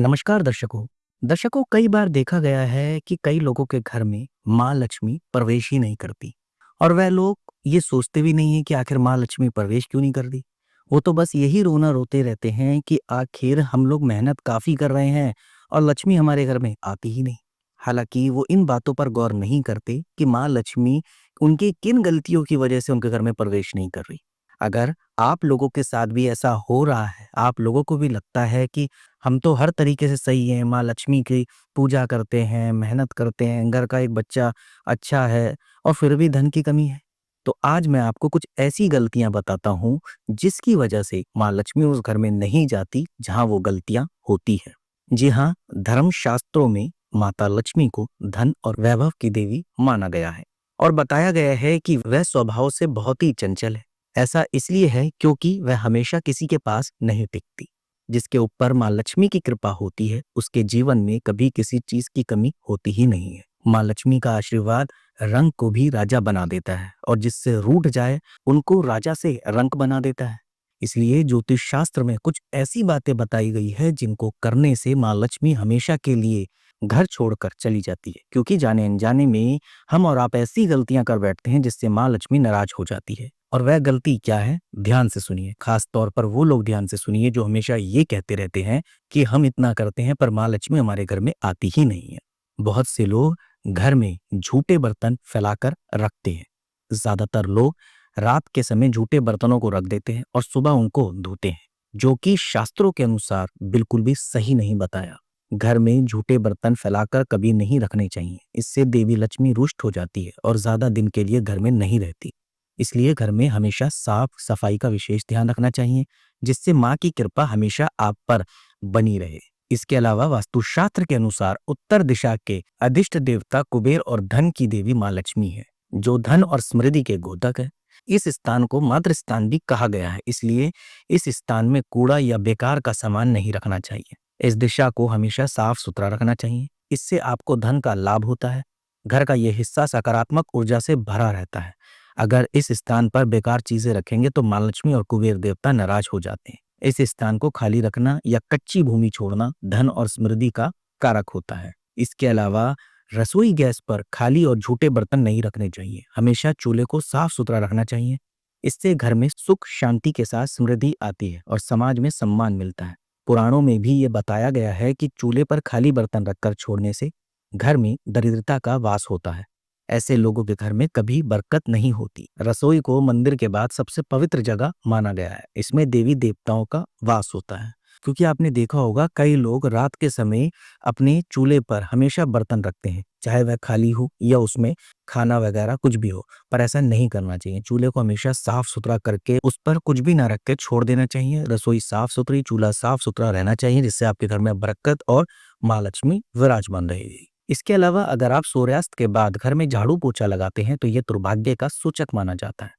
नमस्कार दर्शकों। कई बार देखा गया है कि कई लोगों के घर में माँ लक्ष्मी प्रवेश ही नहीं करती और वह लोग ये सोचते भी नहीं है कि आखिर माँ लक्ष्मी प्रवेश क्यों नहीं करती। वो तो बस यही रोना रोते रहते हैं कि आखिर हम लोग मेहनत काफ़ी कर रहे हैं और लक्ष्मी हमारे घर में आती ही नहीं। हालाँकि वो इन बातों पर गौर नहीं करते कि माँ लक्ष्मी उनकी किन गलतियों की वजह से उनके घर में प्रवेश नहीं कर रही। अगर आप लोगों के साथ भी ऐसा हो रहा है, आप लोगों को भी लगता है कि हम तो हर तरीके से सही हैं, माँ लक्ष्मी की पूजा करते हैं, मेहनत करते हैं, घर का एक बच्चा अच्छा है और फिर भी धन की कमी है। तो आज मैं आपको कुछ ऐसी गलतियाँ बताता हूँ, जिसकी वजह से माँ लक्ष्मी उस घर में नहीं जाती, जहाँ वो गलतियाँ होती हैं। जी हाँ, धर्मशास्त्रों में माता लक्ष्मी को धन और वैभव की देवी माना गया है और बताया गया है कि वह स्वभाव से बहुत ही चंचल है। ऐसा इसलिए है क्योंकि वह हमेशा किसी के पास नहीं टिकती। जिसके ऊपर माँ लक्ष्मी की कृपा होती है, उसके जीवन में कभी किसी चीज की कमी होती ही नहीं है। माँ लक्ष्मी का आशीर्वाद रंक को भी राजा बना देता है और जिससे रूठ जाए उनको राजा से रंक बना देता है। इसलिए ज्योतिष शास्त्र में कुछ ऐसी बातें बताई गई है जिनको करने से माँ लक्ष्मी हमेशा के लिए घर छोड़कर चली जाती है, क्योंकि जाने अनजाने में हम और आप ऐसी गलतियां कर बैठते हैं जिससे माँ लक्ष्मी नाराज हो जाती है। और वह गलती क्या है, ध्यान से सुनिए। खास तौर पर वो लोग ध्यान से सुनिए जो हमेशा ये कहते रहते हैं कि हम इतना करते हैं पर माँ लक्ष्मी हमारे घर में आती ही नहीं है। बहुत से लोग घर में झूठे बर्तन फैलाकर रखते हैं। ज्यादातर लोग रात के समय झूठे बर्तनों को रख देते हैं और सुबह उनको धोते हैं, जो कि शास्त्रों के अनुसार बिल्कुल भी सही नहीं बताया। घर में झूठे बर्तन फैलाकर कभी नहीं रखने चाहिए। इससे देवी लक्ष्मी रुष्ट हो जाती है और ज्यादा दिन के लिए घर में नहीं रहती। इसलिए घर में हमेशा साफ सफाई का विशेष ध्यान रखना चाहिए, जिससे माँ की कृपा हमेशा आप पर बनी रहे। इसके अलावा वास्तुशास्त्र के अनुसार उत्तर दिशा के अधिष्ट देवता कुबेर और धन की देवी माँ लक्ष्मी है, जो धन और समृद्धि के गोदक है। इस स्थान को मातृ स्थान भी कहा गया है, इसलिए इस स्थान में कूड़ा या बेकार का सामान नहीं रखना चाहिए। इस दिशा को हमेशा साफ सुथरा रखना चाहिए। इससे आपको धन का लाभ होता है। घर का यह हिस्सा सकारात्मक ऊर्जा से भरा रहता है। अगर इस स्थान पर बेकार चीजें रखेंगे तो माँ लक्ष्मी और कुबेर देवता नाराज हो जाते हैं। इस स्थान को खाली रखना या कच्ची भूमि छोड़ना धन और समृद्धि का कारक होता है। इसके अलावा रसोई गैस पर खाली और झूठे बर्तन नहीं रखने चाहिए। हमेशा चूल्हे को साफ सुथरा रखना चाहिए। इससे घर में सुख शांति के साथ समृद्धि आती है और समाज में सम्मान मिलता है। पुराणों में भी ये बताया गया है कि चूल्हे पर खाली बर्तन रखकर छोड़ने से घर में दरिद्रता का वास होता है। ऐसे लोगों के घर में कभी बरकत नहीं होती। रसोई को मंदिर के बाद सबसे पवित्र जगह माना गया है। इसमें देवी देवताओं का वास होता है। क्योंकि आपने देखा होगा कई लोग रात के समय अपने चूल्हे पर हमेशा बर्तन रखते हैं, चाहे वह खाली हो या उसमें खाना वगैरह कुछ भी हो, पर ऐसा नहीं करना चाहिए। चूल्हे को हमेशा साफ सुथरा करके उस पर कुछ भी ना रख के छोड़ देना चाहिए। रसोई साफ सुथरी, चूल्हा साफ सुथरा रहना चाहिए, जिससे आपके घर में बरकत और माँ लक्ष्मी विराजमान रहेगी। इसके अलावा अगर आप सूर्यास्त के बाद घर में झाड़ू पोछा लगाते हैं तो यह दुर्भाग्य का सूचक माना जाता है।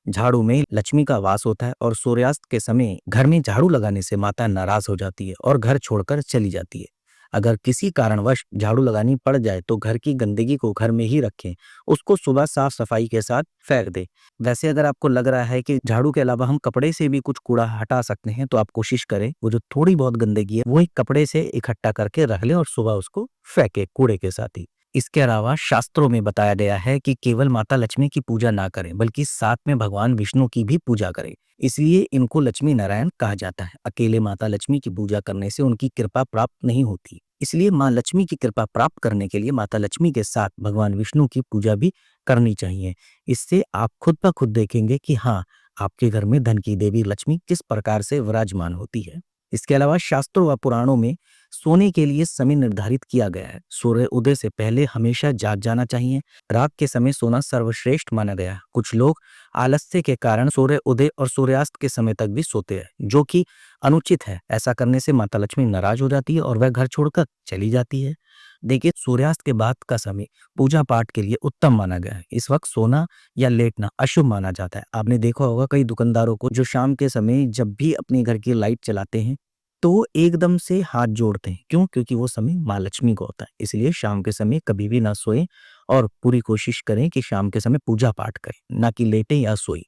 झाड़ू में लक्ष्मी का वास होता है और सूर्यास्त के समय घर में झाड़ू लगाने से माता नाराज हो जाती है और घर छोड़कर चली जाती है। अगर किसी कारणवश झाड़ू लगानी पड़ जाए तो घर की गंदगी को घर में ही रखें, उसको सुबह साफ सफाई के साथ फेंक दें। वैसे अगर आपको लग रहा है कि झाड़ू के अलावा हम कपड़े से भी कुछ कूड़ा हटा सकते हैं, तो आप कोशिश करें वो जो थोड़ी बहुत गंदगी है वो एक कपड़े से इकट्ठा करके रख लें और सुबह उसको फेंके कूड़े के साथ ही। इसके अलावा शास्त्रों में बताया गया है कि केवल माता लक्ष्मी की पूजा ना करें, बल्कि साथ में भगवान विष्णु की भी पूजा करें। इसलिए इनको लक्ष्मी नारायण कहा जाता है। अकेले माता लक्ष्मी की पूजा करने से उनकी कृपा प्राप्त नहीं होती। इसलिए माँ लक्ष्मी की कृपा प्राप्त करने के लिए माता लक्ष्मी के साथ भगवान विष्णु की पूजा भी करनी चाहिए। इससे आप खुद ब खुद देखेंगे कि हाँ, आपके घर में धन की देवी लक्ष्मी किस प्रकार से विराजमान होती है। इसके अलावा शास्त्रों व पुराणों में सोने के लिए समय निर्धारित किया गया है। सूर्य उदय से पहले हमेशा जाग जाना चाहिए। रात के समय सोना सर्वश्रेष्ठ माना गया है। कुछ लोग आलस्य के कारण सूर्य उदय और सूर्यास्त के समय तक भी सोते हैं, जो कि अनुचित है। ऐसा करने से माता लक्ष्मी नाराज हो जाती है और वह घर छोड़कर चली जाती है। देखिए, सूर्यास्त के बाद का समय पूजा पाठ के लिए उत्तम माना गया है। इस वक्त सोना या लेटना अशुभ माना जाता है। आपने देखा होगा कई दुकानदारों को जो शाम के समय जब भी अपने घर की लाइट चलाते हैं तो वो एकदम से हाथ जोड़ते हैं। क्यों? क्योंकि वो समय माँ लक्ष्मी को होता है। इसलिए शाम के समय कभी भी ना सोएं और पूरी कोशिश करें कि शाम के समय पूजा पाठ करें, ना कि लेटें या सोएं।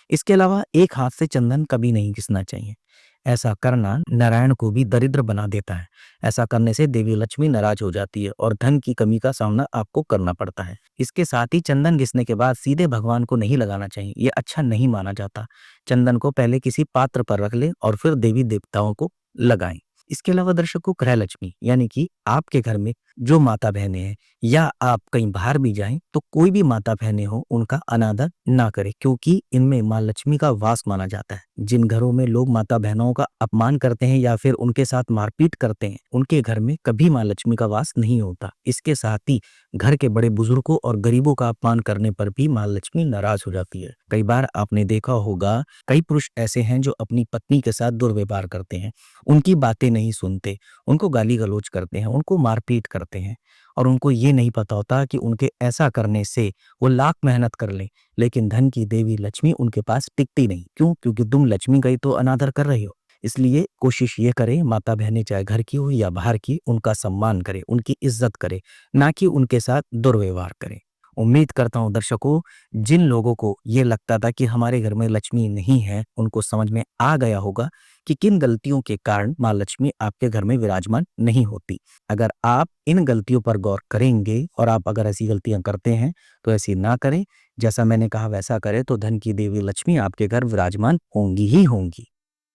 इसके अलावा एक हाथ से चंदन कभी नहीं घिसना चाहिए। ऐसा करना नारायण को भी दरिद्र बना देता है। ऐसा करने से देवी लक्ष्मी नाराज हो जाती है और धन की कमी का सामना आपको करना पड़ता है। इसके साथ ही चंदन घिसने के बाद सीधे भगवान को नहीं लगाना चाहिए, ये अच्छा नहीं माना जाता। चंदन को पहले किसी पात्र पर रख लें और फिर देवी देवताओं को लगाएं। इसके अलावा दर्शकों, गृह लक्ष्मी यानी कि आपके घर में जो माता बहनें हैं या आप कहीं बाहर भी जाएं तो कोई भी माता बहनें हो उनका अनादर ना करें, क्योंकि इनमें माँ लक्ष्मी का वास माना जाता है। जिन घरों में लोग माता बहनों का अपमान करते हैं या फिर उनके साथ मारपीट करते हैं, उनके घर में कभी माँ लक्ष्मी का वास नहीं होता। इसके साथ ही घर के बड़े बुजुर्गों और गरीबों का अपमान करने पर भी माँ लक्ष्मी नाराज हो जाती है। कई बार आपने देखा होगा, कई पुरुष ऐसे हैं जो अपनी पत्नी के साथ दुर्व्यवहार करते हैं, उनकी बातें नहीं सुनते, उनको गाली गलौज करते हैं, उनको मारपीट करते हैं और उनको ये नहीं पता होता कि उनके ऐसा करने से वो लाख मेहनत कर लें, लेकिन धन की देवी लक्ष्मी उनके पास टिकती नहीं। क्यों? क्योंकि तुम लक्ष्मी का ही तो अनादर कर रहे हो। इसलिए कोशिश ये करें, माता बहनें चाहे घर की हो या बाहर की, उनका सम्मान करें, उनकी इज्जत करें, ना कि उनके साथ दुर्व्यवहार करें। उम्मीद करता हूँ दर्शकों, जिन लोगों को ये लगता था कि हमारे घर में लक्ष्मी नहीं है, उनको समझ में आ गया होगा कि किन गलतियों के कारण माँ लक्ष्मी आपके घर में विराजमान नहीं होती। अगर आप इन गलतियों पर गौर करेंगे और आप अगर ऐसी गलतियां करते हैं तो ऐसी ना करें, जैसा मैंने कहा वैसा करें, तो धन की देवी लक्ष्मी आपके घर विराजमान होंगी ही होंगी।